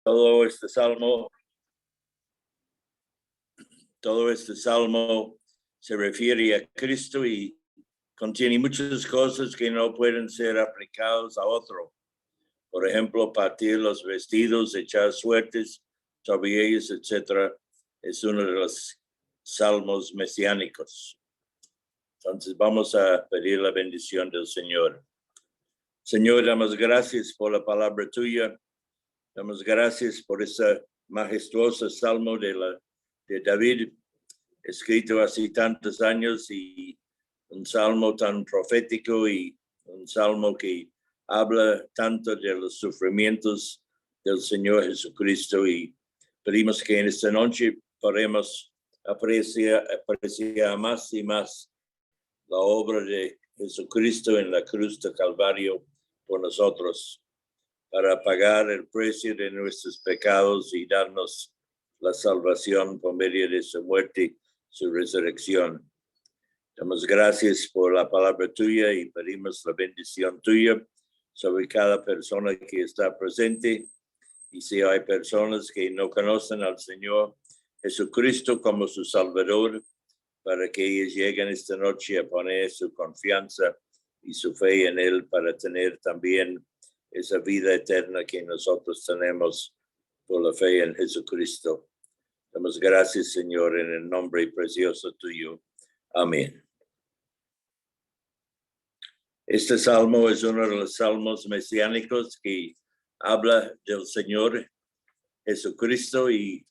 Todo este salmo se refiere a Cristo y contiene muchas cosas que no pueden ser aplicadas a otro. Por ejemplo, partir los vestidos, echar suertes sobre ellos, etc. Es uno de los salmos mesiánicos. Entonces vamos a pedir la bendición del Señor. Señor, damos gracias por la palabra tuya. Damos gracias por ese majestuoso salmo de David, escrito hace tantos años, y un salmo tan profético y un salmo que habla tanto de los sufrimientos del Señor Jesucristo. Y pedimos que en esta noche podamos apreciar más y más la obra de Jesucristo en la cruz de Calvario por nosotros, para pagar el precio de nuestros pecados y darnos la salvación por medio de su muerte, su resurrección. Damos gracias por la palabra tuya y pedimos la bendición tuya sobre cada persona que está presente. Y si hay personas que no conocen al Señor Jesucristo como su Salvador, para que ellos lleguen esta noche a poner su confianza y su fe en Él, para tener también esa vida eterna que nosotros tenemos por la fe en Jesucristo. Damos gracias, Señor, en el nombre precioso tuyo. Amén. Este salmo es uno de los salmos mesiánicos que habla del Señor Jesucristo y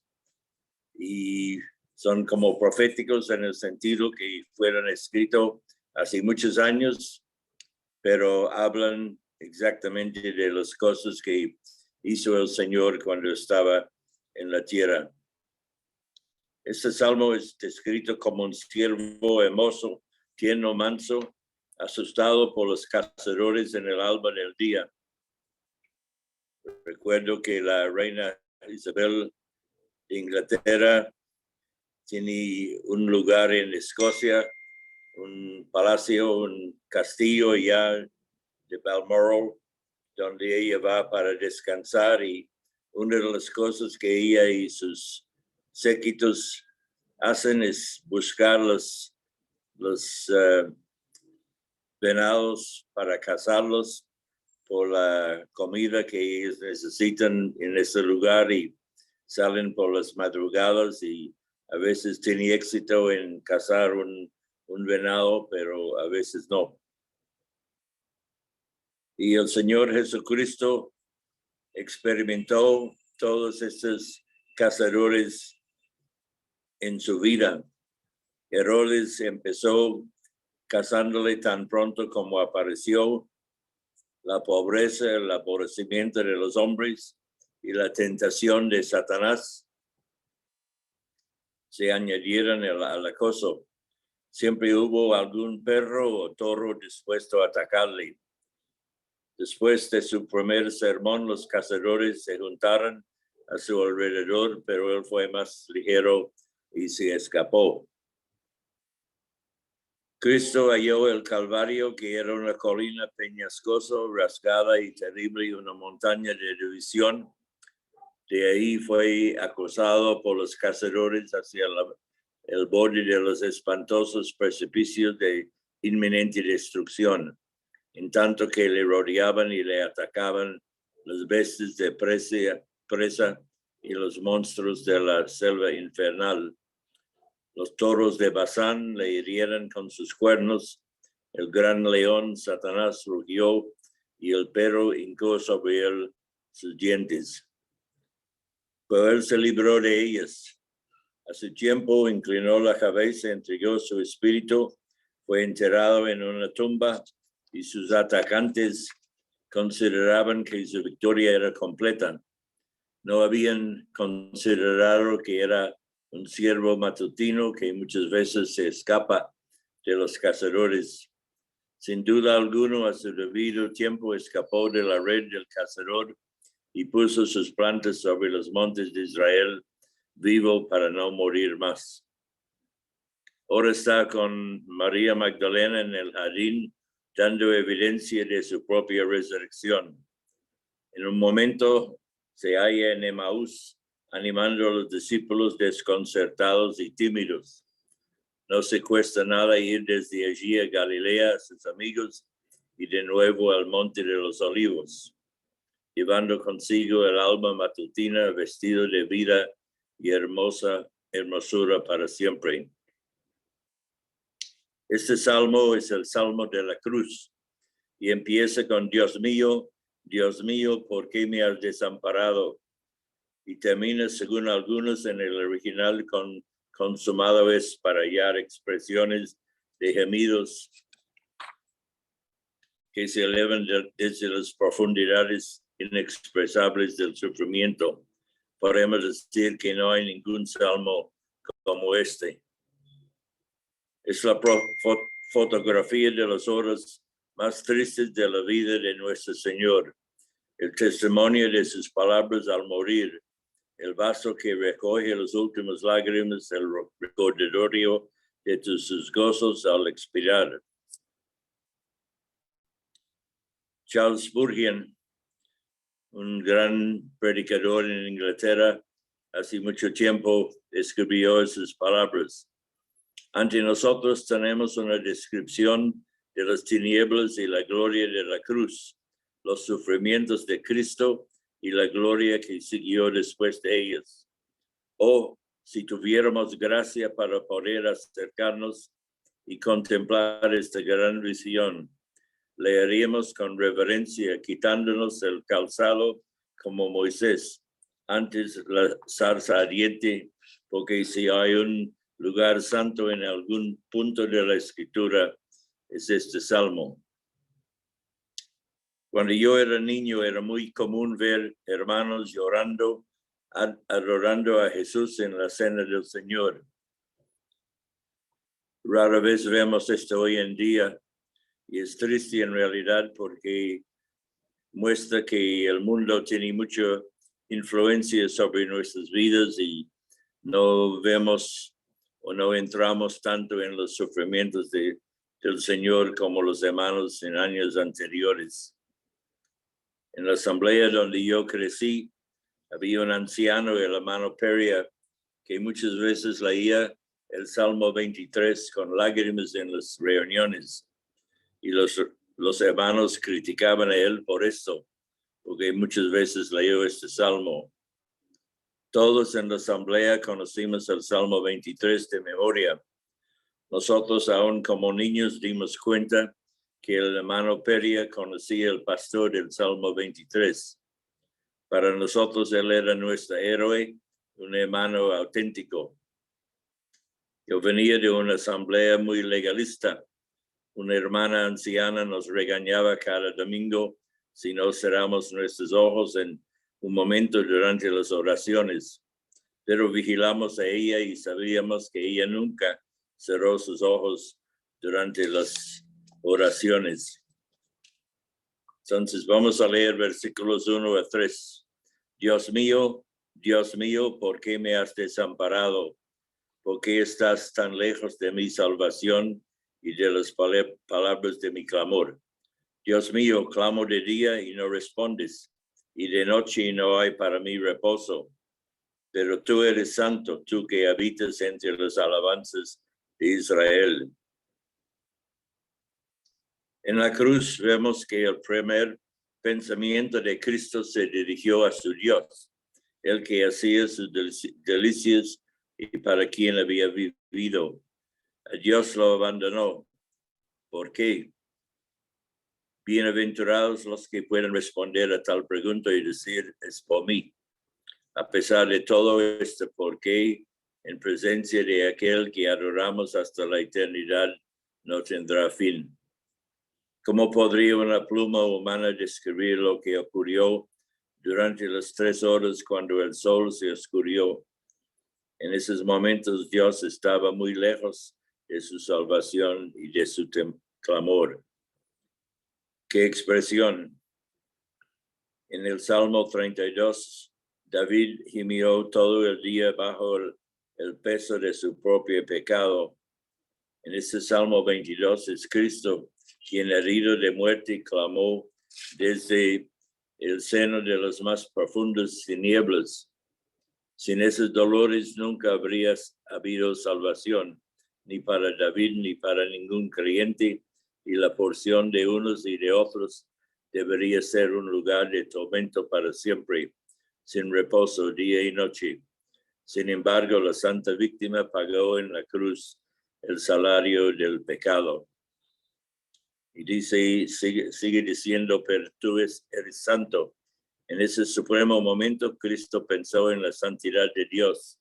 son como proféticos en el sentido que fueron escritos hace muchos años, pero hablan exactamente de las cosas que hizo el Señor cuando estaba en la tierra. Este salmo es descrito como un siervo hermoso, tierno, manso, asustado por los cazadores en el alba del día. Recuerdo que la reina Isabel de Inglaterra tiene un lugar en Escocia, un palacio, un castillo allá de Balmoral, donde ella va para descansar, y una de las cosas que ella y sus séquitos hacen es buscar los venados para cazarlos por la comida que ellos necesitan en ese lugar, y salen por las madrugadas y a veces tiene éxito en cazar un venado, pero a veces no. Y el Señor Jesucristo experimentó todos estos cazadores en su vida. Herodes empezó cazándole tan pronto como apareció. La pobreza, el aborrecimiento de los hombres y la tentación de Satanás se añadieron al acoso. Siempre hubo algún perro o toro dispuesto a atacarle. Después de su primer sermón, los cazadores se juntaron a su alrededor, pero él fue más ligero y se escapó. Cristo halló el Calvario, que era una colina peñascosa, rasgada y terrible, y una montaña de división. De ahí fue acosado por los cazadores hacia el borde de los espantosos precipicios de inminente destrucción, en tanto que le rodeaban y le atacaban las bestias de presa y los monstruos de la selva infernal. Los toros de Basán le hirieron con sus cuernos, el gran león Satanás rugió, y el perro hincó sobre él sus dientes. Pero él se libró de ellas. A su tiempo inclinó la cabeza, entregó su espíritu, fue enterrado en una tumba, y sus atacantes consideraban que su victoria era completa. No habían considerado que era un ciervo matutino que muchas veces se escapa de los cazadores. Sin duda alguna, a su debido tiempo escapó de la red del cazador y puso sus plantas sobre los montes de Israel, vivo para no morir más. Ahora está con María Magdalena en el jardín, dando evidencia de su propia resurrección. En un momento se halla en Emaús, animando a los discípulos desconcertados y tímidos. No se cuesta nada ir desde allí a Galilea a sus amigos y de nuevo al Monte de los Olivos, llevando consigo el alma matutina vestido de vida y hermosura para siempre. Este salmo es el salmo de la cruz y empieza con Dios mío, ¿por qué me has desamparado? Y termina, según algunos, en el original con consumado es, para hallar expresiones de gemidos que se elevan desde las profundidades inexpresables del sufrimiento. Podemos decir que no hay ningún salmo como este. Es la fotografía de las horas más tristes de la vida de nuestro Señor, el testimonio de sus palabras al morir, el vaso que recoge las últimas lágrimas, el recordatorio de sus gozos al expirar. Charles Spurgeon, un gran predicador en Inglaterra, hace mucho tiempo escribió esas palabras. Ante nosotros tenemos una descripción de las tinieblas y la gloria de la cruz, los sufrimientos de Cristo y la gloria que siguió después de ellos. Oh, si tuviéramos gracia para poder acercarnos y contemplar esta gran visión, leeríamos con reverencia, quitándonos el calzado como Moisés, antes la zarza ardiente, porque si hay un lugar santo en algún punto de la escritura, es este salmo. Cuando yo era niño era muy común ver hermanos llorando, adorando a Jesús en la cena del Señor. Rara vez vemos esto hoy en día y es triste en realidad porque muestra que el mundo tiene mucha influencia sobre nuestras vidas y no vemos o no entramos tanto en los sufrimientos del Señor como los hermanos en años anteriores. En la asamblea donde yo crecí, había un anciano, el hermano Peria, que muchas veces leía el Salmo 23 con lágrimas en las reuniones. Y los hermanos criticaban a él por esto, porque muchas veces leyó este salmo. Todos en la asamblea conocimos el Salmo 23 de memoria. Nosotros aún como niños dimos cuenta que el hermano Peria conocía el pastor del Salmo 23. Para nosotros él era nuestro héroe, un hermano auténtico. Yo venía de una asamblea muy legalista. Una hermana anciana nos regañaba cada domingo si no cerramos nuestros ojos en un momento durante las oraciones, pero vigilamos a ella y sabíamos que ella nunca cerró sus ojos durante las oraciones. Entonces vamos a leer versículos 1 a 3. Dios mío, ¿por qué me has desamparado? ¿Por qué estás tan lejos de mi salvación y de las palabras de mi clamor? Dios mío, clamo de día y no respondes, y de noche no hay para mí reposo. Pero tú eres santo, tú que habitas entre las alabanzas de Israel. En la cruz vemos que el primer pensamiento de Cristo se dirigió a su Dios, el que hacía sus delicias y para quien había vivido. A Dios lo abandonó. ¿Por qué? Bienaventurados los que pueden responder a tal pregunta y decir, es por mí. A pesar de todo esto, ¿por qué en presencia de aquel que adoramos hasta la eternidad no tendrá fin? ¿Cómo podría una pluma humana describir lo que ocurrió durante las 3 horas cuando el sol se oscurrió? En esos momentos Dios estaba muy lejos de su salvación y de su clamor. ¿Qué expresión? En el Salmo 32, David gimió todo el día bajo el peso de su propio pecado. En este Salmo 22 es Cristo quien herido de muerte clamó desde el seno de las más profundas tinieblas. Sin esos dolores nunca habría habido salvación, ni para David ni para ningún creyente, y la porción de unos y de otros debería ser un lugar de tormento para siempre, sin reposo día y noche. Sin embargo, la santa víctima pagó en la cruz el salario del pecado. Y dice, sigue diciendo, pero tú eres santo. En ese supremo momento, Cristo pensó en la santidad de Dios,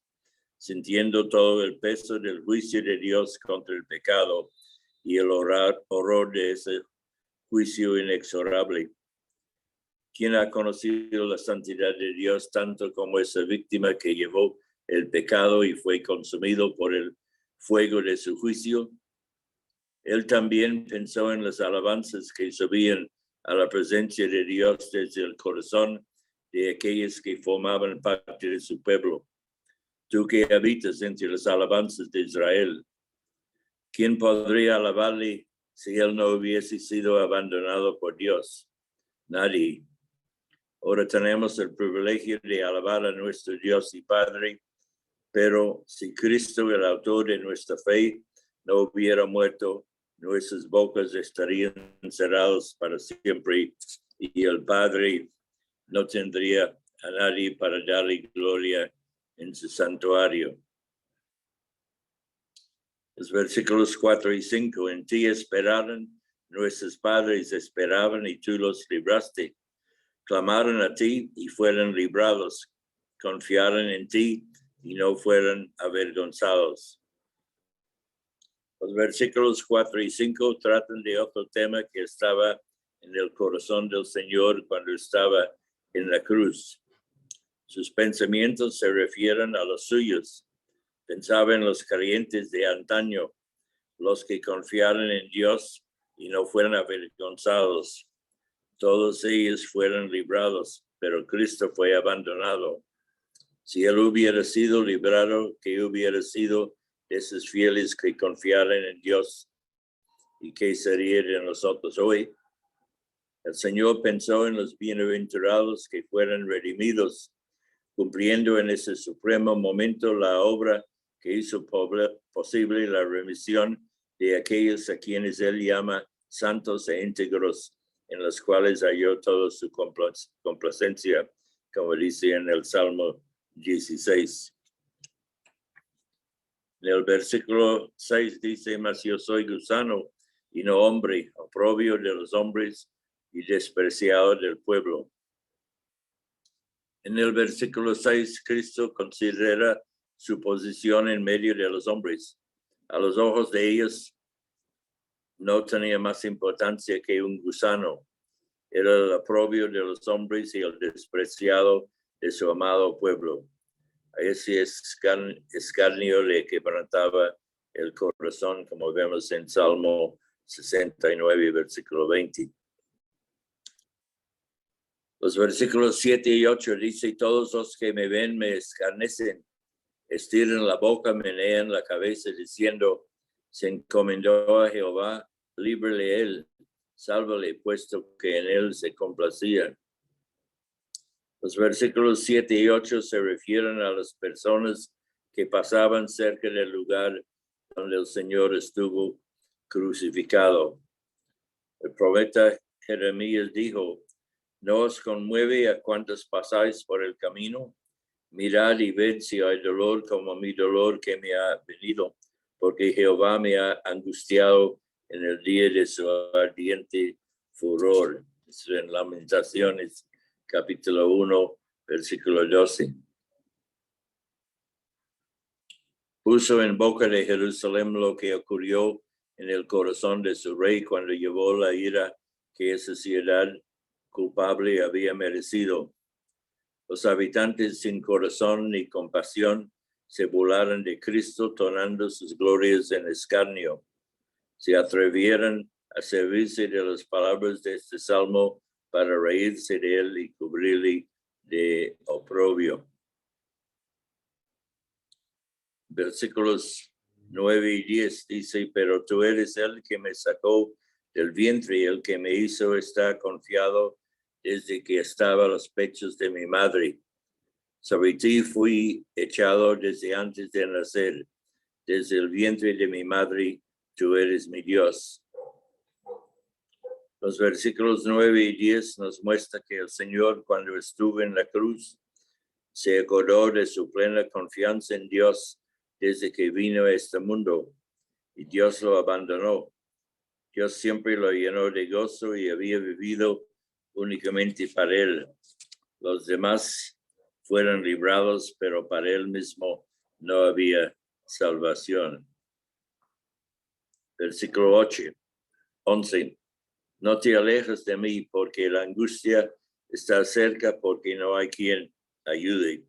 sintiendo todo el peso del juicio de Dios contra el pecado y el horror de ese juicio inexorable. ¿Quién ha conocido la santidad de Dios tanto como esa víctima que llevó el pecado y fue consumido por el fuego de su juicio? Él también pensó en las alabanzas que subían a la presencia de Dios desde el corazón de aquellos que formaban parte de su pueblo. Tú que habitas entre las alabanzas de Israel, ¿quién podría alabarle si él no hubiese sido abandonado por Dios? Nadie. Ahora tenemos el privilegio de alabar a nuestro Dios y Padre, pero si Cristo, el autor de nuestra fe, no hubiera muerto, nuestras bocas estarían cerradas para siempre y el Padre no tendría a nadie para darle gloria en su santuario. Los versículos 4 y 5, en ti esperaron, nuestros padres esperaban y tú los libraste. Clamaron a ti y fueron librados. Confiaron en ti y no fueron avergonzados. Los versículos 4 y 5 tratan de otro tema que estaba en el corazón del Señor cuando estaba en la cruz. Sus pensamientos se refieren a los suyos. Pensaba en los creyentes de antaño, los que confiaron en Dios y no fueron avergonzados. Todos ellos fueron librados, pero Cristo fue abandonado. Si él hubiera sido librado, ¿qué hubiera sido de esos fieles que confiaron en Dios? ¿Y qué sería de nosotros hoy? El Señor pensó en los bienaventurados que fueron redimidos, cumpliendo en ese supremo momento la obra que hizo posible la remisión de aquellos a quienes él llama santos e íntegros, en los cuales halló toda su complacencia, como dice en el Salmo 16. En el versículo 6 dice, mas yo soy gusano y no hombre, oprobio de los hombres y despreciado del pueblo. En el versículo 6, Cristo considera su posición en medio de los hombres. A los ojos de ellos no tenía más importancia que un gusano. Era el oprobio de los hombres y el despreciado de su amado pueblo. A ese escarnio le quebrantaba el corazón, como vemos en Salmo 69, versículo 20. Los versículos 7 y 8 dice, todos los que me ven me escarnecen, estiran la boca, menean la cabeza, diciendo, se encomendó a Jehová, líbrele él, sálvale, puesto que en él se complacía. Los versículos 7 y 8 se refieren a las personas que pasaban cerca del lugar donde el Señor estuvo crucificado. El profeta Jeremías dijo, ¿no os conmueve a cuantos pasáis por el camino? Mirad y ved si hay dolor como mi dolor que me ha venido, porque Jehová me ha angustiado en el día de su ardiente furor. Eso en Lamentaciones, capítulo 1, versículo 12. Puso en boca de Jerusalén lo que ocurrió en el corazón de su rey cuando llevó la ira que esa ciudad culpable había merecido. Los habitantes sin corazón ni compasión se burlaron de Cristo, tornando sus glorias en escarnio. Se atrevieron a servirse de las palabras de este salmo para reírse de él y cubrirle de oprobio. Versículos 9 y 10 dice, pero tú eres el que me sacó del vientre, el que me hizo estar confiado desde que estaba a los pechos de mi madre. Sobre ti fui echado desde antes de nacer. Desde el vientre de mi madre, tú eres mi Dios. Los versículos 9 y 10 nos muestra que el Señor, cuando estuvo en la cruz, se acordó de su plena confianza en Dios desde que vino a este mundo, y Dios lo abandonó. Dios siempre lo llenó de gozo y había vivido únicamente para él. Los demás fueron librados, pero para él mismo no había salvación. Versículo 11. No te alejes de mí, porque la angustia está cerca, porque no hay quien ayude.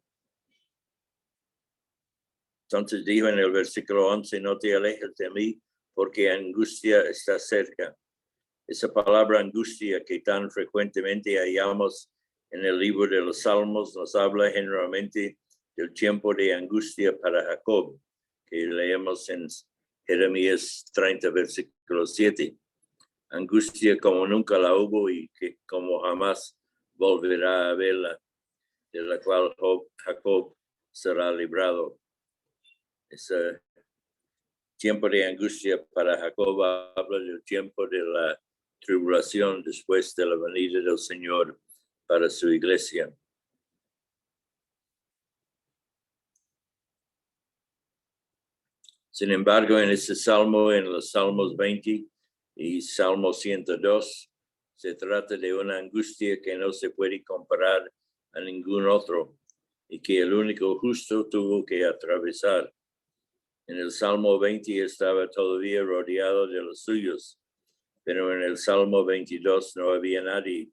Entonces dijo en el versículo 11, no te alejes de mí, porque angustia está cerca. Esa palabra angustia que tan frecuentemente hallamos en el libro de los Salmos nos habla generalmente del tiempo de angustia para Jacob, que leemos en Jeremías 30, versículo 7. Angustia como nunca la hubo y que como jamás volverá a verla, de la cual Jacob será librado. Ese tiempo de angustia para Jacob habla del tiempo de la tribulación después de la venida del Señor para su iglesia. Sin embargo, en ese salmo, en los Salmos 20 y Salmo 102, se trata de una angustia que no se puede comparar a ningún otro y que el único justo tuvo que atravesar. En el Salmo 20 estaba todavía rodeado de los suyos, pero en el Salmo 22 no había nadie.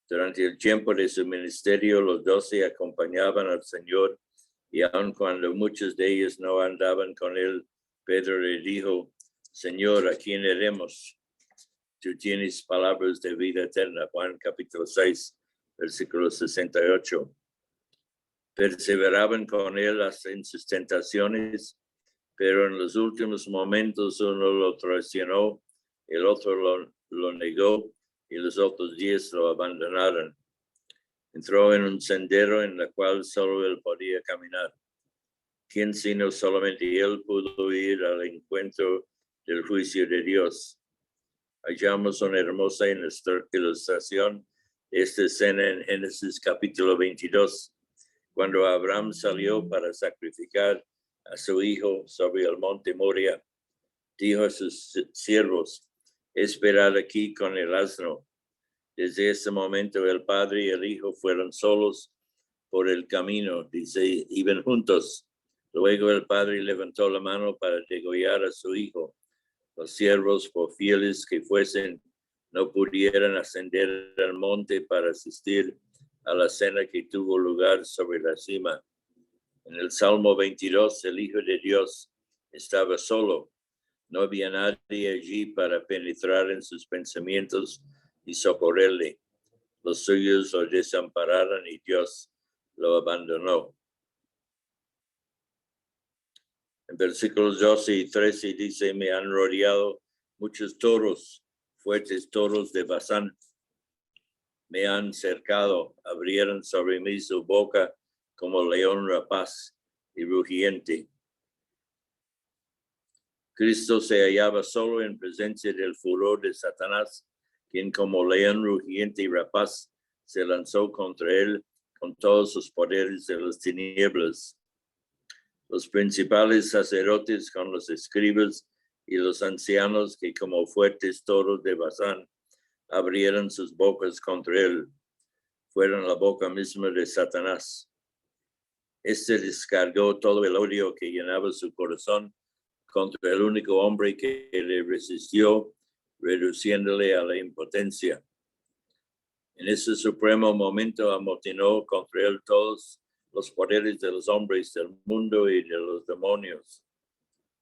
Durante el tiempo de su ministerio, los 12 acompañaban al Señor, y aun cuando muchos de ellos no andaban con él, Pedro le dijo, Señor, ¿a quién iremos? Tú tienes palabras de vida eterna. Juan capítulo 6, versículo 68. Perseveraban con él hasta en sus tentaciones, pero en los últimos momentos uno lo traicionó, el otro lo negó y los otros 10 lo abandonaron. Entró en un sendero en el cual solo él podía caminar. ¿Quién sino solamente él pudo ir al encuentro del juicio de Dios? Hallamos una hermosa ilustración de esta escena en Génesis capítulo 22, cuando Abraham salió para sacrificar a su hijo sobre el monte Moria. Dijo a sus siervos, esperad aquí con el asno. Desde ese momento el padre y el hijo fueron solos por el camino, dice, iban juntos. Luego el padre levantó la mano para degollar a su hijo. Los siervos, por fieles que fuesen, no pudieran ascender al monte para asistir a la cena que tuvo lugar sobre la cima. En el Salmo 22, el Hijo de Dios estaba solo. No había nadie allí para penetrar en sus pensamientos y socorrerle. Los suyos lo desampararon y Dios lo abandonó. En versículos 12 y 13 dice, me han rodeado muchos toros, fuertes toros de Basán. Me han cercado, abrieron sobre mí su boca como león rapaz y rugiente. Cristo se hallaba solo en presencia del furor de Satanás, quien como león rugiente y rapaz se lanzó contra él con todos sus poderes de las tinieblas. Los principales sacerdotes con los escribas y los ancianos que como fuertes toros de Basán abrieron sus bocas contra él, fueron la boca misma de Satanás. Este descargó todo el odio que llenaba su corazón contra el único hombre que le resistió, reduciéndole a la impotencia. En ese supremo momento amotinó contra él todos los poderes de los hombres del mundo y de los demonios.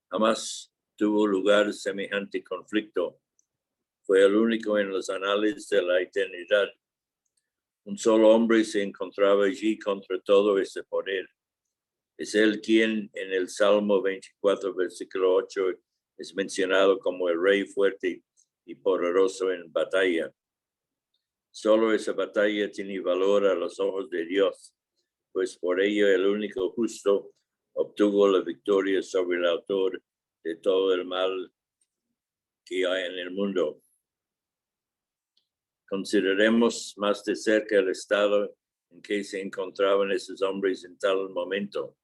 Jamás tuvo lugar semejante conflicto. Fue el único en los anales de la eternidad. Un solo hombre se encontraba allí contra todo ese poder. Es él quien en el Salmo 24, versículo 8, es mencionado como el rey fuerte y poderoso en batalla. Solo esa batalla tiene valor a los ojos de Dios, pues por ello el único justo obtuvo la victoria sobre el autor de todo el mal que hay en el mundo. Consideremos más de cerca el estado en que se encontraban esos hombres en tal momento.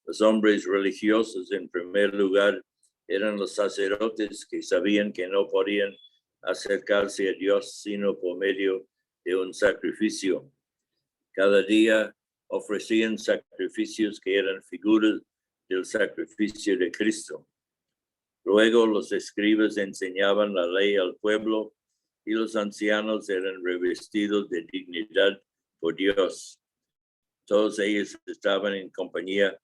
Los hombres religiosos, en primer lugar, eran los sacerdotes que sabían que no podían acercarse a Dios sino por medio de un sacrificio. Cada día ofrecían sacrificios que eran figuras del sacrificio de Cristo. Luego los escribas enseñaban la ley al pueblo y los ancianos eran revestidos de dignidad por Dios. Todos ellos estaban en compañía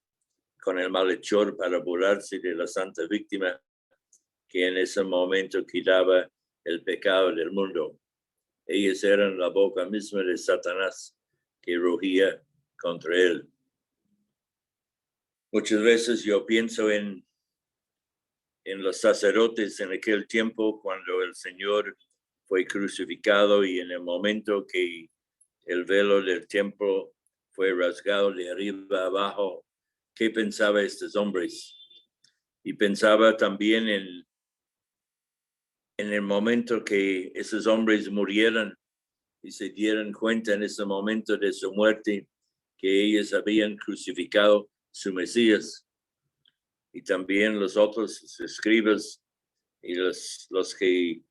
con el malhechor para burlarse de la santa víctima que en ese momento quitaba el pecado del mundo. Ellos eran la boca misma de Satanás que rugía contra él. Muchas veces yo pienso en los sacerdotes en aquel tiempo cuando el Señor fue crucificado y en el momento que el velo del templo fue rasgado de arriba a abajo, ¿qué pensaba estos hombres? Y pensaba también en el momento que esos hombres murieran y se dieran cuenta en ese momento de su muerte que ellos habían crucificado su Mesías. Y también los otros escribas y los que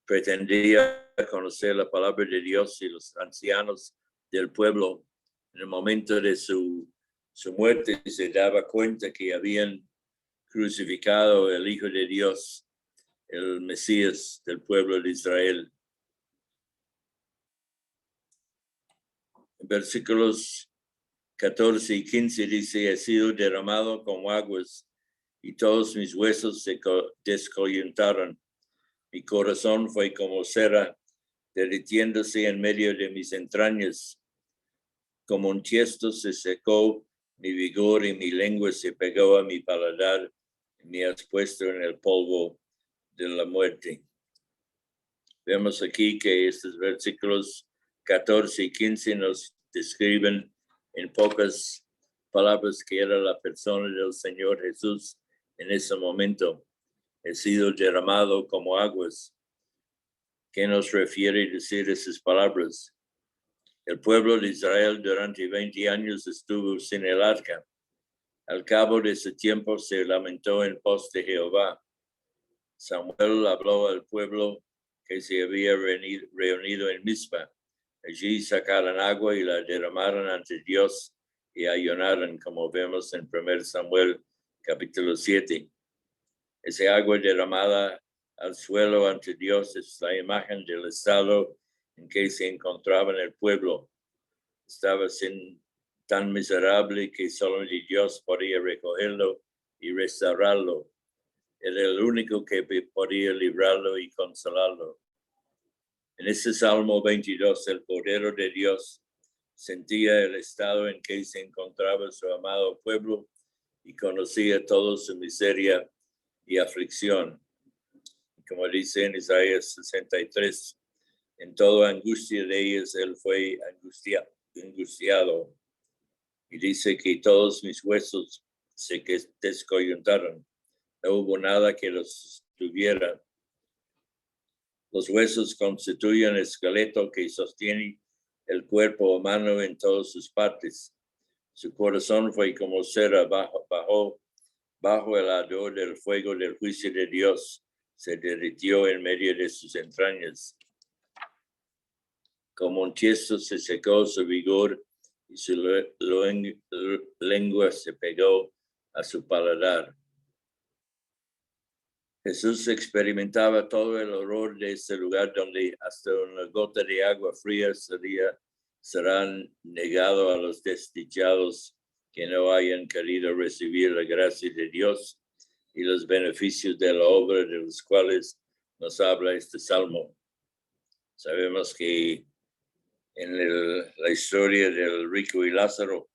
pretendían conocer la palabra de Dios y los ancianos del pueblo, en el momento de su muerte se daba cuenta que habían crucificado el Hijo de Dios, el Mesías del pueblo de Israel. En versículos 14 y 15 dice: he sido derramado como aguas y todos mis huesos se descoyuntaron. Mi corazón fue como cera derritiéndose en medio de mis entrañas. Como un tiesto se secó mi vigor y mi lengua se pegó a mi paladar y me has puesto en el polvo de la muerte. Vemos aquí que estos versículos 14 y 15 nos describen en pocas palabras que era la persona del Señor Jesús en ese momento. He sido derramado como aguas. ¿Qué nos refiere decir esas palabras? El pueblo de Israel durante 20 años estuvo sin el arca. Al cabo de ese tiempo se lamentó en pos de Jehová. Samuel habló al pueblo que se había reunido en Mizpa. Allí sacaron agua y la derramaron ante Dios y ayunaron, como vemos en 1 Samuel capítulo 7. Ese agua derramada al suelo ante Dios es la imagen del estado en que se encontraba el pueblo. Estaba tan miserable que solo Dios podía recogerlo y restaurarlo. Era el único que podía librarlo y consolarlo. En ese Salmo 22, el Cordero de Dios sentía el estado en que se encontraba su amado pueblo y conocía toda su miseria y aflicción. Como dice en Isaías 63, en toda angustia de ellos él fue angustiado. Y dice que todos mis huesos se descoyuntaron. No hubo nada que los tuviera. Los huesos constituyen el esqueleto que sostiene el cuerpo humano en todas sus partes. Su corazón fue como cera bajo el ardor del fuego del juicio de Dios. Se derritió en medio de sus entrañas. Como un tiesto se secó su vigor y su lengua se pegó a su paladar. Jesús experimentaba todo el horror de ese lugar donde hasta una gota de agua fría será negado a los desdichados que no hayan querido recibir la gracia de Dios y los beneficios de la obra de los cuales nos habla este salmo. Sabemos que en la historia del rico y Lázaro,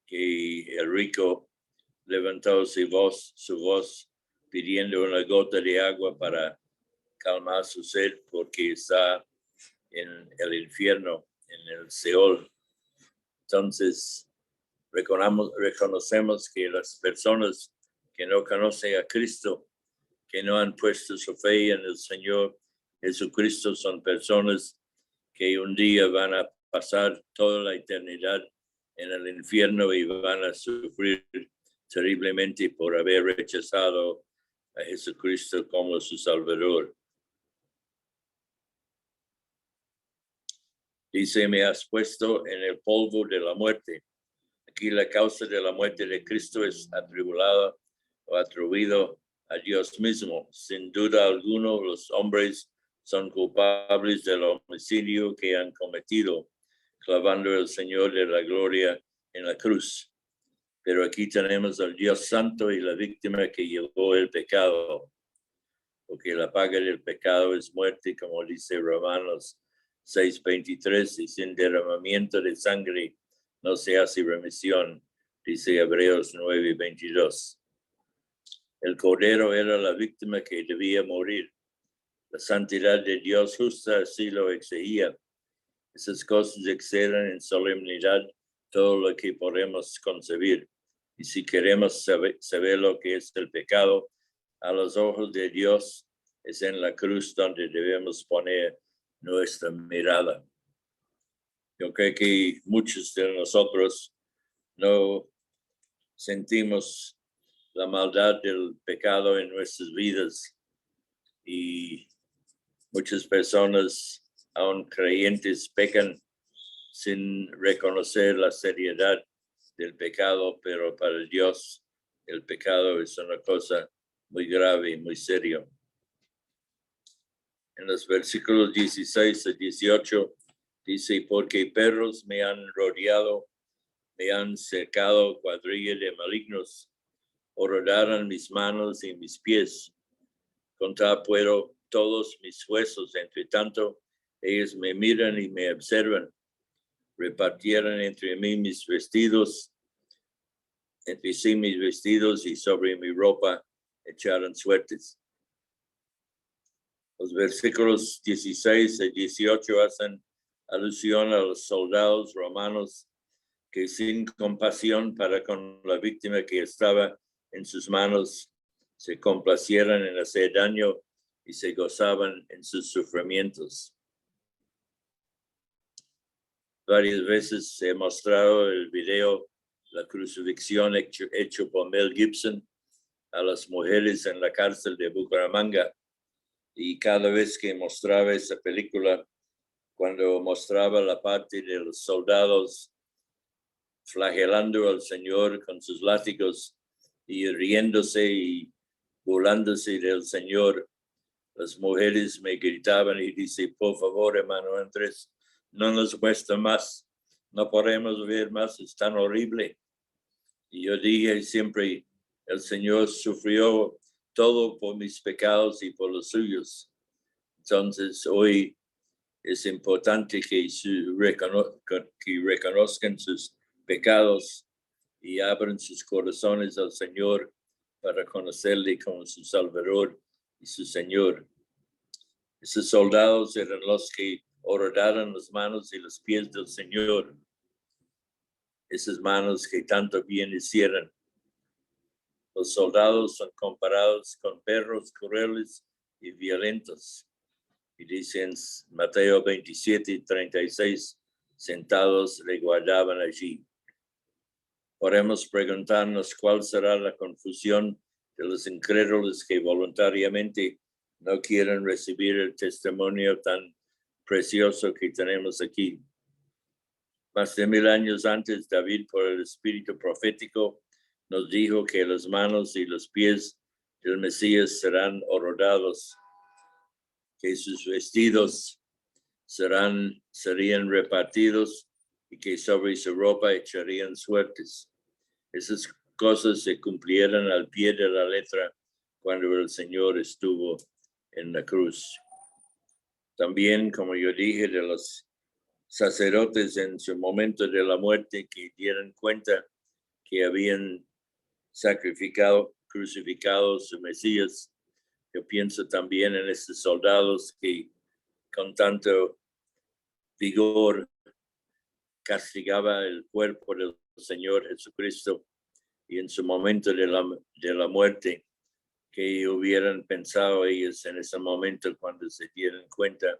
que el rico levantó su voz pidiendo una gota de agua para calmar su sed porque está en el infierno, en el Seol. Entonces, reconocemos que las personas que no conocen a Cristo, que no han puesto su fe en el Señor Jesucristo, son personas que un día van a pasar toda la eternidad en el infierno y van a sufrir terriblemente por haber rechazado a Jesucristo como su Salvador. Dice, me has puesto en el polvo de la muerte. Aquí la causa de la muerte de Cristo es atribulada o atribuido a Dios mismo. Sin duda alguna, los hombres son culpables del homicidio que han cometido, clavando al Señor de la gloria en la cruz. Pero aquí tenemos al Dios Santo y la víctima que llevó el pecado, porque la paga del pecado es muerte, como dice Romanos 6:23, y sin derramamiento de sangre no se hace remisión, dice Hebreos 9:22. El Cordero era la víctima que debía morir. La santidad de Dios justa así lo exigía. Esas cosas exceden en solemnidad todo lo que podemos concebir. Y si queremos saber lo que es el pecado, a los ojos de Dios es en la cruz donde debemos poner nuestra mirada. Yo creo que muchos de nosotros no sentimos la maldad del pecado en nuestras vidas y muchas personas, aun creyentes, pecan sin reconocer la seriedad del pecado, pero para Dios el pecado es una cosa muy grave y muy seria. En los versículos 16 a 18 dice, porque perros me han rodeado, me han cercado cuadrilla de malignos, horroraron mis manos y mis pies. Contar puedo todos mis huesos, entre tanto ellos me miran y me observan. Repartieron entre mí mis vestidos, entre sí mis vestidos y sobre mi ropa echaron suertes. Los versículos 16 a 18 hacen alusión a los soldados romanos que sin compasión para con la víctima que estaba en sus manos, se complacieran en hacer daño y se gozaban en sus sufrimientos. Varias veces se ha mostrado el video, la crucifixión hecho por Mel Gibson a las mujeres en la cárcel de Bucaramanga. Y cada vez que mostraba esa película, cuando mostraba la parte de los soldados flagelando al Señor con sus látigos y riéndose y burlándose del Señor, las mujeres me gritaban y dice, por favor, hermano Andrés, no nos muestra más, no podemos ver más, es tan horrible. Y yo dije siempre, el Señor sufrió todo por mis pecados y por los suyos. Entonces hoy es importante que reconozcan sus pecados y abran sus corazones al Señor para conocerle como su Salvador y su Señor. Esos soldados eran los que horroraron las manos y los pies del Señor. Esas manos que tanto bien hicieron. Los soldados son comparados con perros crueles y violentos. Y dicen Mateo 27:36, sentados le guardaban allí. Podemos preguntarnos cuál será la confusión de los incrédulos que voluntariamente no quieren recibir el testimonio tan precioso que tenemos aquí. Más de 1000 años antes, David, por el espíritu profético, nos dijo que las manos y los pies del Mesías serán horrorados, que sus vestidos serían repartidos y que sobre su ropa echarían suertes. Esas cosas se cumplieron al pie de la letra cuando el Señor estuvo en la cruz. También, como yo dije, de los sacerdotes en su momento de la muerte que dieron cuenta que habían crucificado su Mesías. Yo pienso también en estos soldados que con tanto vigor castigaba el cuerpo del Señor Jesucristo, y en su momento de la muerte, que hubieran pensado ellos en ese momento cuando se dieron cuenta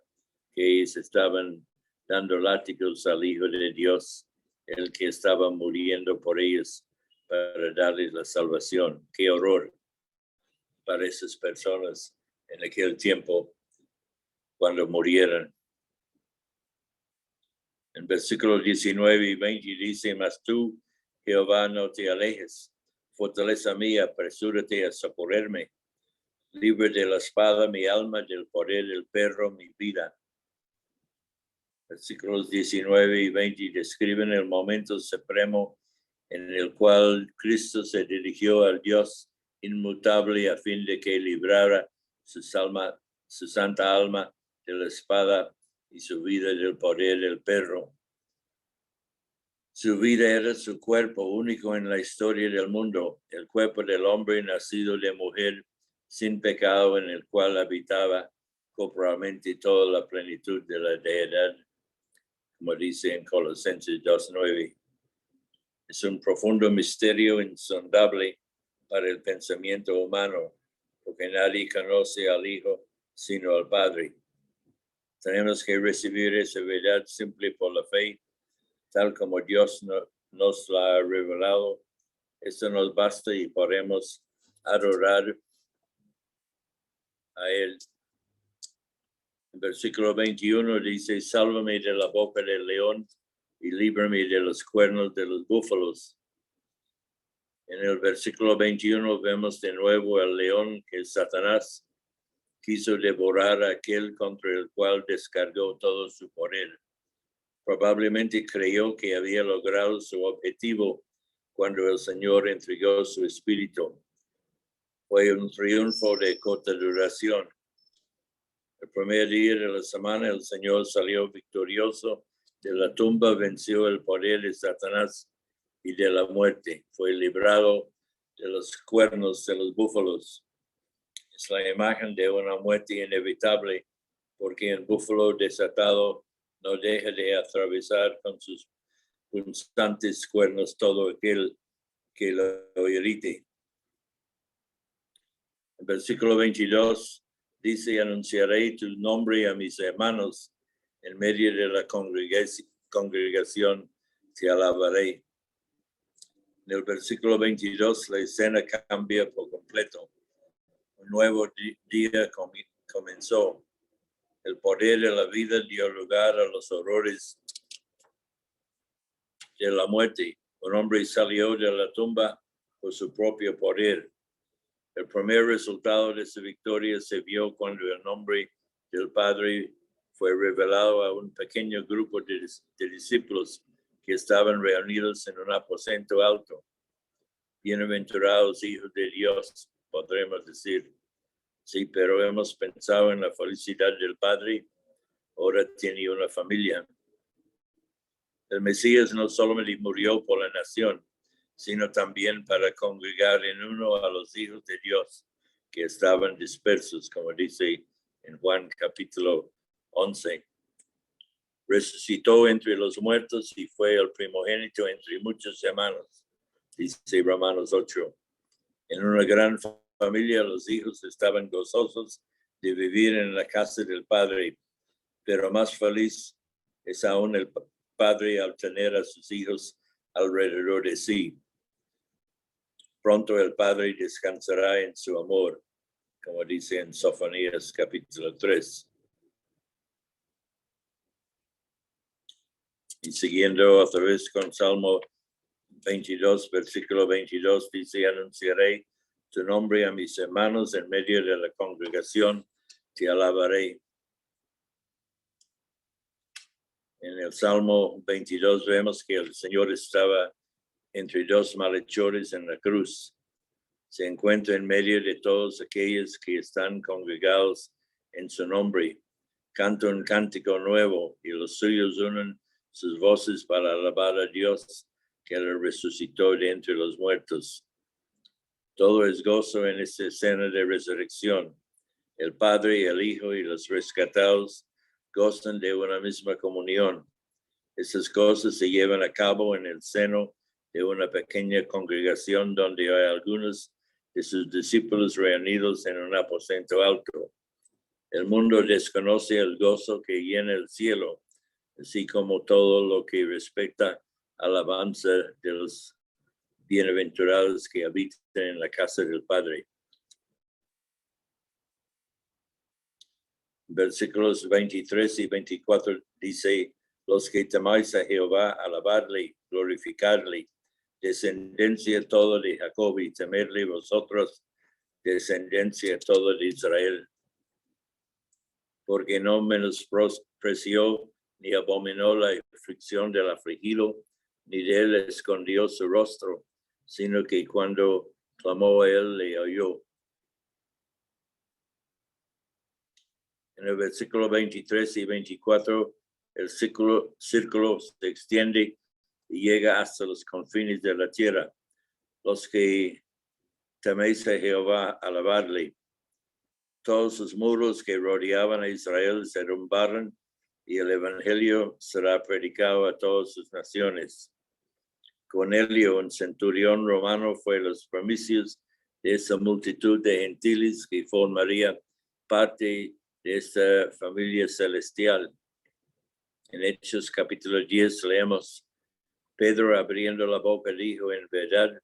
que ellos estaban dando látigos al Hijo de Dios, el que estaba muriendo por ellos para darles la salvación. Qué horror para esas personas en aquel tiempo cuando murieran. En versículos 19 y 20 dice: mas tú, Jehová, no te alejes, fortaleza mía, apresúrate a socorrerme, libre de la espada mi alma, del poder del perro mi vida. Versículos 19 y 20 describen el momento supremo en el cual Cristo se dirigió al Dios inmutable a fin de que librara su santa alma de la espada y su vida del poder del perro. Su vida era su cuerpo único en la historia del mundo, el cuerpo del hombre nacido de mujer sin pecado, en el cual habitaba corporalmente toda la plenitud de la deidad, como dice en Colosenses 2:9. Es un profundo misterio insondable para el pensamiento humano, porque nadie conoce al Hijo sino al Padre. Tenemos que recibir esa verdad simple por la fe, tal como Dios nos la ha revelado. Esto nos basta y podemos adorar a Él. En versículo 21 dice: sálvame de la boca del león y líbrame de los cuernos de los búfalos. En el versículo 21 vemos de nuevo al león que Satanás quiso devorar a aquel contra el cual descargó todo su poder. Probablemente creyó que había logrado su objetivo cuando el Señor entregó su espíritu. Fue un triunfo de corta duración. El primer día de la semana el Señor salió victorioso de la tumba, venció el poder de Satanás y de la muerte. Fue librado de los cuernos de los búfalos. Es la imagen de una muerte inevitable, porque el búfalo desatado no deja de atravesar con sus punzantes cuernos todo aquel que lo irrite. En versículo 22 dice: anunciaré tu nombre a mis hermanos, en medio de la congregación te alabaré. En el versículo 22 la escena cambia por completo. Un nuevo día comenzó. El poder de la vida dio lugar a los horrores de la muerte. Un hombre salió de la tumba por su propio poder. El primer resultado de esa victoria se vio cuando el nombre del Padre fue revelado a un pequeño grupo de discípulos que estaban reunidos en un aposento alto. Bienaventurados hijos de Dios, podremos decir. Sí, pero hemos pensado en la felicidad del Padre. Ahora tiene una familia. El Mesías no solamente murió por la nación, sino también para congregar en uno a los hijos de Dios que estaban dispersos, como dice en Juan capítulo 11. Resucitó entre los muertos y fue el primogénito entre muchos hermanos, dice Romanos 8. En una gran familia los hijos estaban gozosos de vivir en la casa del Padre, pero más feliz es aún el Padre al tener a sus hijos alrededor de sí. Pronto el Padre descansará en su amor, como dice en Sofonías capítulo 3. Y siguiendo otra vez con Salmo 22, versículo 22, dice: anunciaré tu nombre a mis hermanos, en medio de la congregación te alabaré. En el Salmo 22 vemos que el Señor estaba entre dos malhechores en la cruz. Se encuentra en medio de todos aquellos que están congregados en su nombre. Canta un cántico nuevo y los suyos unen sus voces para alabar a Dios que le resucitó de entre los muertos. Todo es gozo en esta escena de resurrección. El Padre, el Hijo y los rescatados gozan de una misma comunión. Estas cosas se llevan a cabo en el seno de una pequeña congregación donde hay algunos de sus discípulos reunidos en un aposento alto. El mundo desconoce el gozo que llena el cielo, así como todo lo que respecta a la alabanza de los bienaventurados que habitan en la casa del Padre. Versículos 23 y 24 dice: los que temáis a Jehová, alabarle, glorificarle, descendencia toda de Jacob, y temerle vosotros, descendencia toda de Israel. Porque no menospreció ni abominó la aflicción del afligido, ni de él escondió su rostro, sino que cuando clamó a él, le oyó. En el versículo 23 y 24, el círculo se extiende y llega hasta los confines de la tierra. Los que teméis a Jehová, alabarle. Todos los muros que rodeaban a Israel se derrumbaron y el evangelio será predicado a todas sus naciones. Cornelio, un centurión romano, fue los primicios de esa multitud de gentiles que formaría parte de esta familia celestial. En Hechos capítulo 10 leemos: Pedro, abriendo la boca, dijo: en verdad,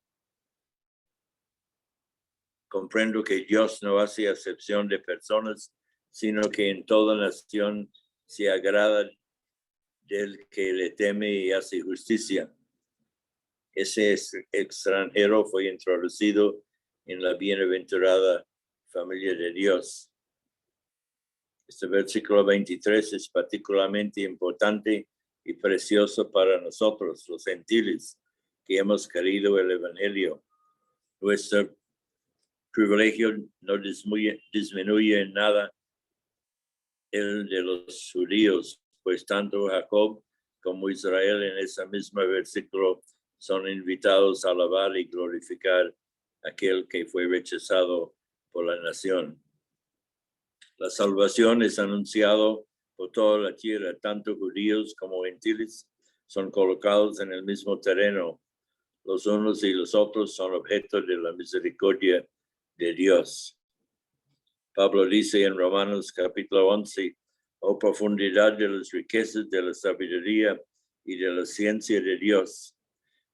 comprendo que Dios no hace acepción de personas, sino que en toda nación se agrada del que le teme y hace justicia. Ese extranjero fue introducido en la bienaventurada familia de Dios. Este versículo 23 es particularmente importante y precioso para nosotros, los gentiles, que hemos querido el evangelio. Nuestro privilegio no disminuye en nada el de los judíos, pues tanto Jacob como Israel en ese mismo versículo son invitados a alabar y glorificar a aquel que fue rechazado por la nación. La salvación es anunciado por toda la tierra, tanto judíos como gentiles son colocados en el mismo terreno. Los unos y los otros son objeto de la misericordia de Dios. Pablo dice en Romanos capítulo 11: oh profundidad de las riquezas de la sabiduría y de la ciencia de Dios,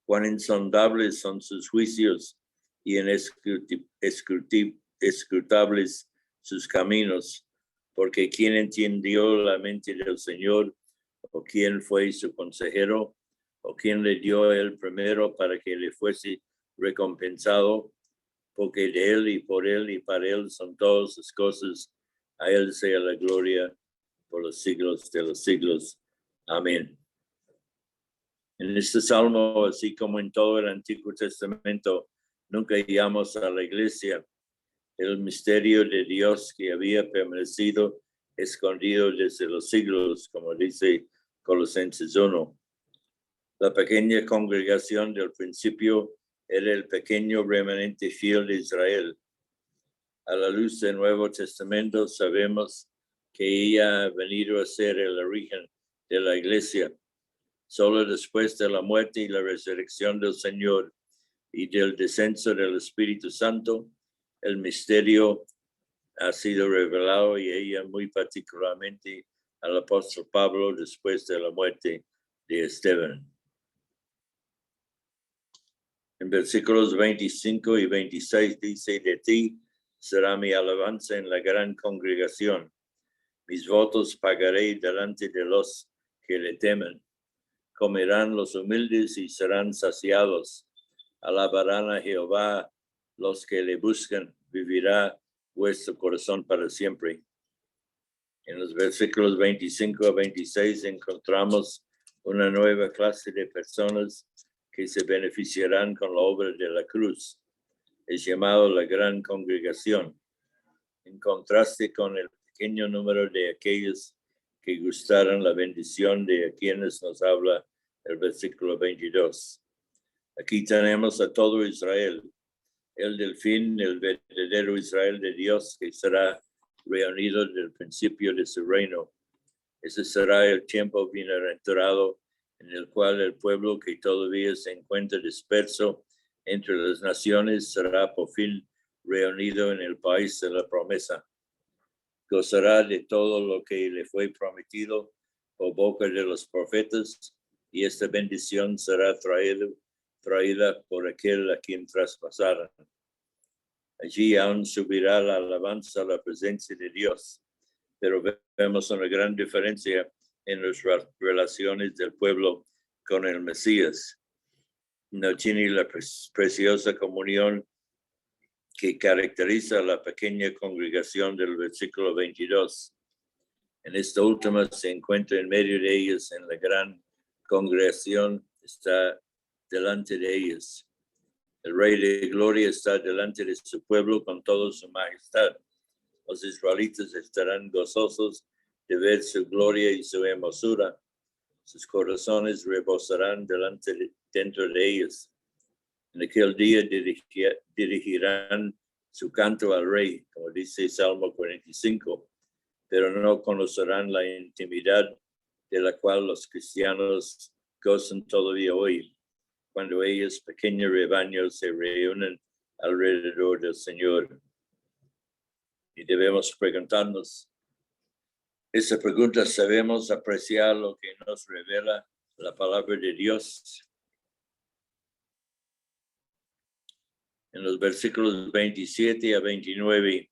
cuán insondables son sus juicios y inescrutables sus caminos, porque ¿quién entendió la mente del Señor? ¿O quién fue su consejero? ¿O quién le dio el primero para que le fuese recompensado? Porque de él y por él y para él son todas las cosas. A él sea la gloria por los siglos de los siglos. Amén. En este salmo, así como en todo el Antiguo Testamento, nunca hallamos a la iglesia el misterio de Dios que había permanecido escondido desde los siglos, como dice Colosenses 1. La pequeña congregación del principio era el pequeño remanente fiel de Israel. A la luz del Nuevo Testamento sabemos que ella ha venido a ser el origen de la iglesia. Solo después de la muerte y la resurrección del Señor y del descenso del Espíritu Santo, el misterio ha sido revelado, y ella muy particularmente al apóstol Pablo después de la muerte de Esteban. En versículos 25 y 26 dice: de ti será mi alabanza en la gran congregación. Mis votos pagaré delante de los que le temen. Comerán los humildes y serán saciados. Alabarán a Jehová los que le buscan. Vivirá vuestro corazón para siempre. En los versículos 25 a 26 encontramos una nueva clase de personas que se beneficiarán con la obra de la cruz. Es llamado la gran congregación, en contraste con el pequeño número de aquellos que gustaron la bendición de quienes nos habla el versículo 22. Aquí tenemos a todo Israel, el del fin, el verdadero Israel de Dios, que será reunido desde el principio de su reino. Ese será el tiempo bienaventurado en el cual el pueblo que todavía se encuentra disperso entre las naciones será por fin reunido en el país de la promesa. Gozará de todo lo que le fue prometido por boca de los profetas, y esta bendición será traída por aquel a quien traspasaron. Allí aún subirá la alabanza a la presencia de Dios, pero vemos una gran diferencia en las relaciones del pueblo con el Mesías. No tiene la preciosa comunión que caracteriza a la pequeña congregación del versículo 22. En esta última se encuentra en medio de ellos, en la gran congregación está delante de ellos. El Rey de Gloria está delante de su pueblo con toda su majestad. Los israelitas estarán gozosos de ver su gloria y su hermosura. Sus corazones rebosarán dentro de ellos. En aquel día dirigirán su canto al Rey, como dice Salmo 45, pero no conocerán la intimidad de la cual los cristianos gozan todavía hoy, cuando ellos, pequeños rebaños, se reúnen alrededor del Señor. Y debemos preguntarnos esa pregunta: ¿sabemos apreciar lo que nos revela la palabra de Dios? En los versículos 27 a 29,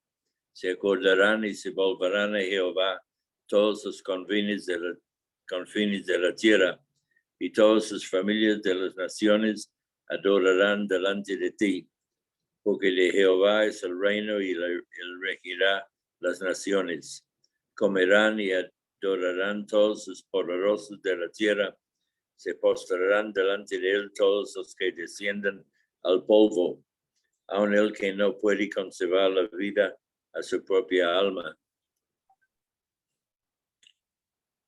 se acordarán y se volverán a Jehová todos los confines de la tierra, y todas sus familias de las naciones adorarán delante de ti, porque de Jehová es el reino y él regirá las naciones. Comerán y adorarán todos los poderosos de la tierra, se postrarán delante de él todos los que descienden al polvo, aun el que no puede conservar la vida a su propia alma.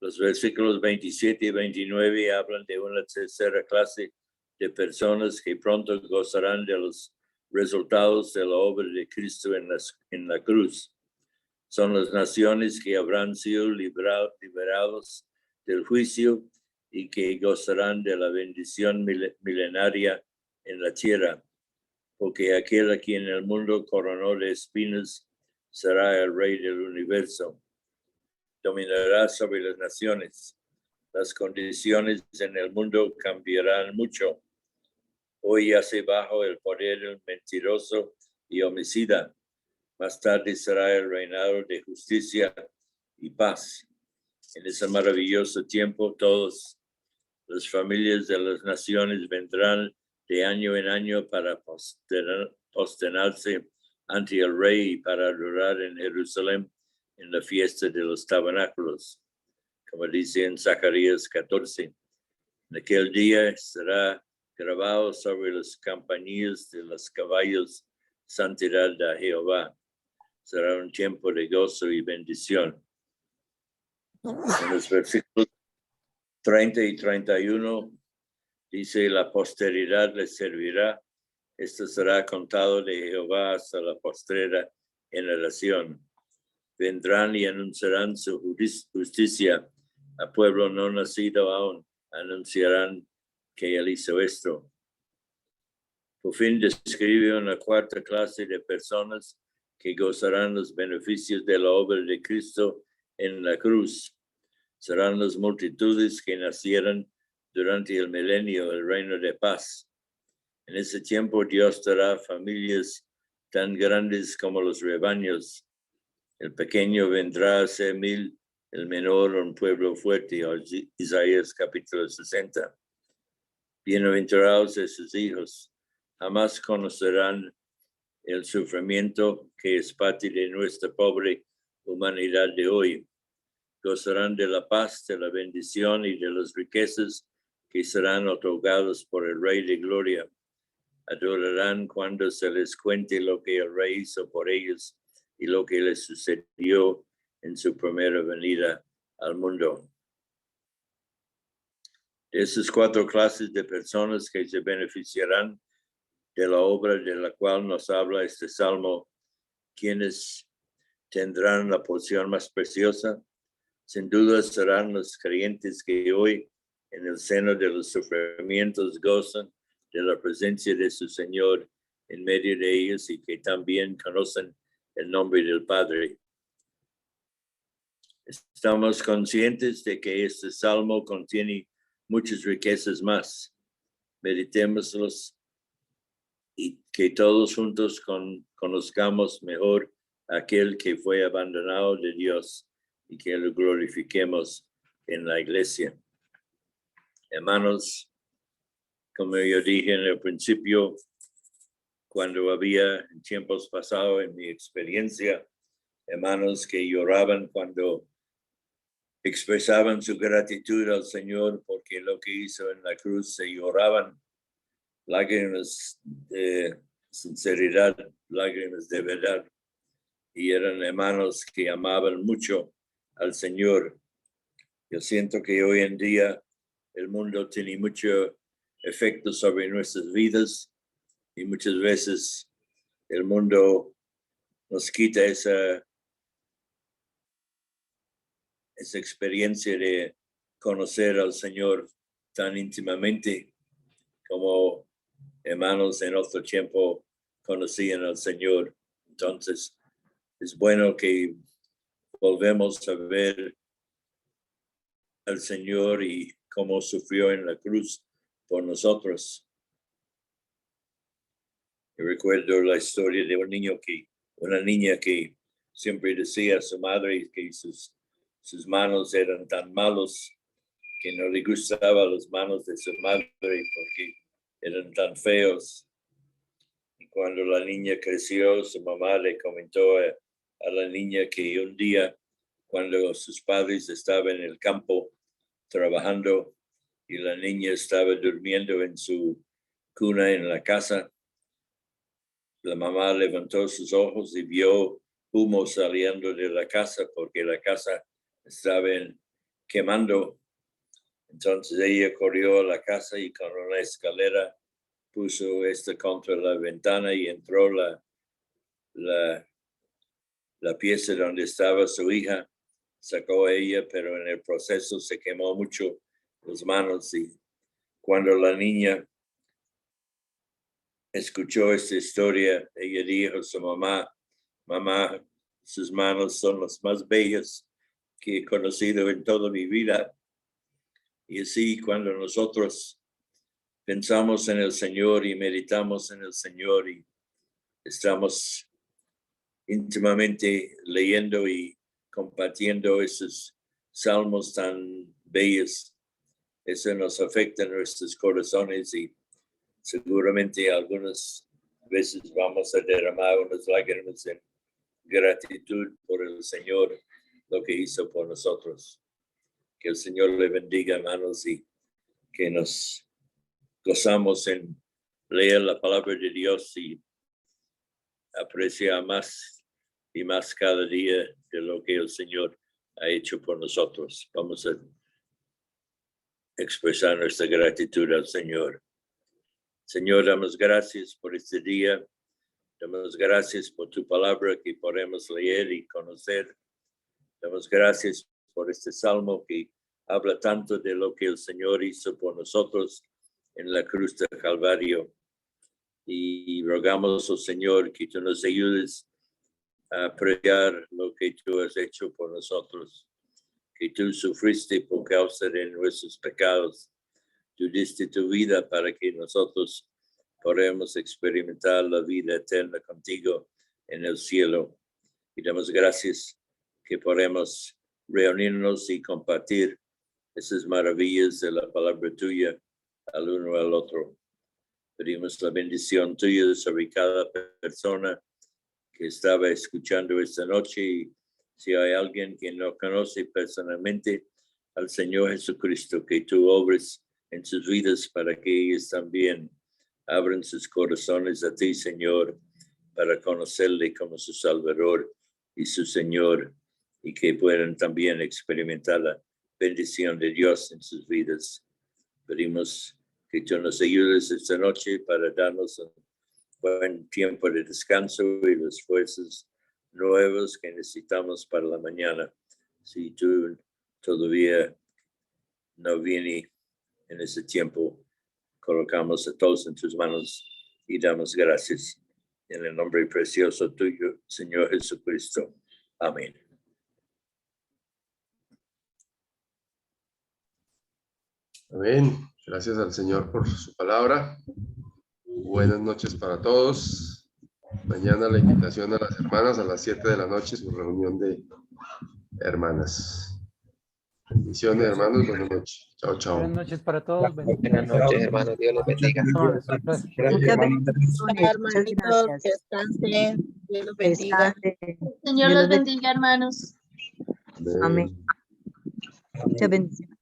Los versículos 27 y 29 hablan de una tercera clase de personas que pronto gozarán de los resultados de la obra de Cristo en la cruz. Son las naciones que habrán sido liberados del juicio y que gozarán de la bendición milenaria en la tierra, porque aquel a quien el mundo coronó de espinas será el Rey del universo. Dominará sobre las naciones. Las condiciones en el mundo cambiarán mucho. Hoy yace bajo el poder del mentiroso y homicida. Más tarde será el reinado de justicia y paz. En ese maravilloso tiempo, todas las familias de las naciones vendrán de año en año para posternarse ante el Rey y para adorar en Jerusalén en la fiesta de los tabernáculos, como dice en Zacarías 14. En aquel día será grabado sobre las campanillas de los caballos santidad de Jehová. Será un tiempo de gozo y bendición. En los versículos 30 y 31 dice: la posteridad les servirá. Esto será contado de Jehová hasta la postrera generación. Vendrán y anunciarán su justicia a pueblo no nacido aún. Anunciarán que él hizo esto. Por fin describe una cuarta clase de personas que gozarán los beneficios de la obra de Cristo en la cruz. Serán las multitudes que nacieron durante el milenio, el reino de paz. En ese tiempo Dios dará familias tan grandes como los rebaños. El pequeño vendrá a ser 1000, el menor un pueblo fuerte. Isaías capítulo 60. Bienaventurados de sus hijos, jamás conocerán el sufrimiento que es parte de nuestra pobre humanidad de hoy. Gozarán de la paz, de la bendición y de las riquezas que serán otorgados por el Rey de Gloria. Adorarán cuando se les cuente lo que el Rey hizo por ellos y lo que les sucedió en su primera venida al mundo. De esas 4 clases de personas que se beneficiarán de la obra de la cual nos habla este salmo, quienes tendrán la porción más preciosa, Sin duda serán los creyentes que hoy en el seno de los sufrimientos gozan de la presencia de su Señor en medio de ellos y que también conocen el nombre del Padre. Estamos conscientes de que este salmo contiene muchas riquezas más. Meditémoslos y que todos juntos conozcamos mejor a aquel que fue abandonado de Dios y que lo glorifiquemos en la iglesia. Hermanos, como yo dije en el principio, cuando había en tiempos pasados en mi experiencia, hermanos que lloraban cuando expresaban su gratitud al Señor porque lo que hizo en la cruz, se lloraban lágrimas de sinceridad, lágrimas de verdad, y eran hermanos que amaban mucho al Señor. Yo siento que hoy en día el mundo tiene mucho efecto sobre nuestras vidas y muchas veces el mundo nos quita esa experiencia de conocer al Señor tan íntimamente como hermanos en otro tiempo conocían al Señor. Entonces, es bueno que volvemos a ver al Señor y cómo sufrió en la cruz por nosotros. Yo recuerdo la historia de una niña que siempre decía a su madre que sus manos eran tan malos que no le gustaban las manos de su madre porque eran tan feos. Y cuando la niña creció, su mamá le comentó a la niña que un día, cuando sus padres estaban en el campo trabajando y la niña estaba durmiendo en su cuna en la casa, la mamá levantó sus ojos y vio humo saliendo de la casa porque la casa estaba quemando. Entonces ella corrió a la casa y con una escalera puso contra la ventana y entró la pieza donde estaba su hija. Sacó a ella, pero en el proceso se quemó mucho las manos. Y cuando la niña escuchó esta historia, ella dijo a su mamá, mamá, sus manos son las más bellas que he conocido en toda mi vida. Y así cuando nosotros pensamos en el Señor y meditamos en el Señor y estamos íntimamente leyendo y compartiendo esos salmos tan bellos, eso nos afecta en nuestros corazones y seguramente algunas veces vamos a derramar unas lágrimas en gratitud por el Señor, lo que hizo por nosotros. Que el Señor le bendiga, hermanos, y que nos gozamos en leer la palabra de Dios y apreciar más y más cada día de lo que el Señor ha hecho por nosotros. Vamos a expresar nuestra gratitud al Señor. Señor, damos gracias por este día. Damos gracias por tu palabra que podemos leer y conocer. Damos gracias por este salmo que habla tanto de lo que el Señor hizo por nosotros en la cruz del Calvario. Y rogamos, oh Señor, que tú nos ayudes a apreciar lo que tú has hecho por nosotros, que tú sufriste por causa de nuestros pecados. Tú diste tu vida para que nosotros podamos experimentar la vida eterna contigo en el cielo. Y damos gracias que podemos reunirnos y compartir esas maravillas de la palabra tuya al uno al otro. Pedimos la bendición tuya sobre cada persona que estaba escuchando esta noche. Y si hay alguien que no conoce personalmente al Señor Jesucristo, que tú obres en sus vidas para que ellos también abran sus corazones a ti, Señor, para conocerle como su Salvador y su Señor, y que puedan también experimentar la bendición de Dios en sus vidas. Pedimos que tú nos ayudes esta noche para darnos un buen tiempo de descanso y las fuerzas nuevas que necesitamos para la mañana. Si tú todavía no viene en ese tiempo, colocamos a todos en tus manos y damos gracias en el nombre precioso tuyo, Señor Jesucristo. Amén. Amén. Gracias al Señor por su palabra. Buenas noches para todos. Mañana la invitación a las hermanas a las 7 de la noche, su reunión de hermanas. Bendiciones, hermanos. Buenas noches. Chao, chao. Buenas noches para todos. Buenas noches, hermanos. Dios les bendiga. Muchas bendiciones. Muchas Hermanitos, que gracias. descansen. Dios los bendiga. Descansen. Señor Dios los bendiga, hermanos. Amén. Muchas bendiciones.